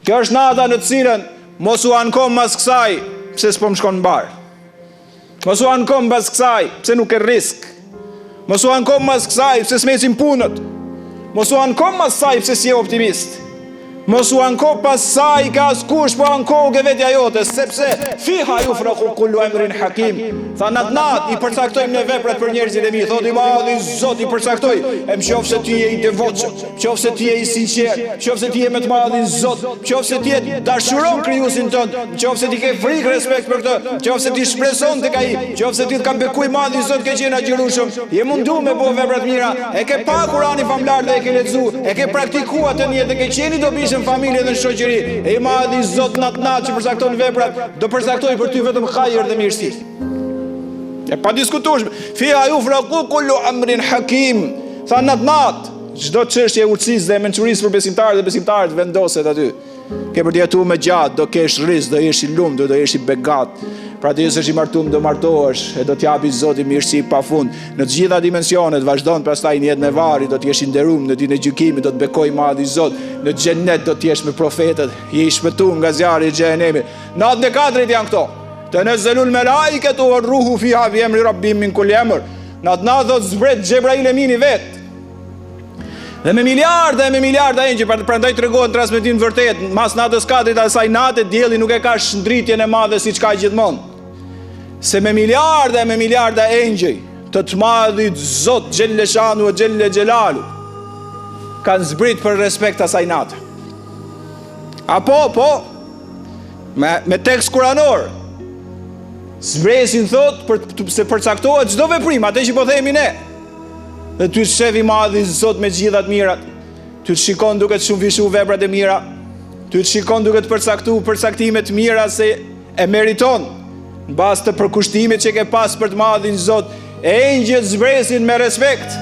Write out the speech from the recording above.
Kjo është nata në të cilën mos u ankom mas kësaj pse s'po më shkon mbar. Mos u ankom mas kësaj pse nuk e risk. Mos u ankom mas kësaj pse s'mecin punët. Mos u ankom mas kësaj pse si je optimist. Mos u anko pas saj ka askush, po anko ke vetja jote, sepse fiha yufraqu kullu amrin hakim. Tha nat i përcaktojmë ne veprat për njerëzit e mi. Thotë i madhi Zot i përcaktoi. E nëse ti je i devotshëm, nëse ti je i sinqert, nëse ti je me të madhin Zot, nëse ti je dashuron krijuesin tënd, nëse ti ke frikë respekt për këtë, nëse ti shpreson tek ai, nëse ti ka bekuj madhi Zot ke qenë agjërushëm, je mundu me bëu vepra të mira, e ke pa Kur'anin famlar dhe e ke lexuar, e ke praktikuar atë në jetë, ke qenë dobishëm në familje dhe në shoqëri, e i madhi Zot nat që përcakton veprat, do përcaktoj për ty vetëm hajër dhe mirësi. E pa diskutueshme. Fiha yufraqu kullu amrin hakim. Tha nat, çdo çështje e urtësisë dhe mençurisë për besimtarët dhe besimtarët vendoset aty. Ke për të jetuar me gjatë, do kesh rrezik, do jesh i lumtur, do jesh i begat. Pra ti s'e martuar, do martohesh e do t'japi Zoti mirësi pafund në të gjitha dimensionet. Vazhdon pastaj në jetën e varrit, do të jesh i nderuar, në ditën e gjykimit do të bekoj madhi Zot. Në xhenet do të jesh me profetët, je i shpëtuar nga zjarri i xhenemit. Natën e katërt janë këto. Tanazzalul malaikatu war-ruhu fiha bi amri rabbihim min kulli amr. Natën do të zbret Xhebrail Emini vet. Dhe me miliarda engjëj, prandaj tregohet në transmetim vërtet, mas natës katërt asaj nate dielli nuk e ka shndritjen e madhe siç ka gjithmonë. Se me miliarda engjëj të madhit Zot Xhelle Shanu e Xhelle Xhelalu kanë zbrit për respekt asaj nate. Po, me tekst kuranor zbresin thot se përcaktohet çdo veprim, atë që po themi ne. Dhe ty të shefi madhi Zot me gjithat mirat, ty të shikon duke të shumë vishu veprat e mira, ty të shikon duke të përcaktimet mira se e meriton, në bazë të përkushtimit që ke pas për të madhin Zot, e engjëjt zbresin me respekt.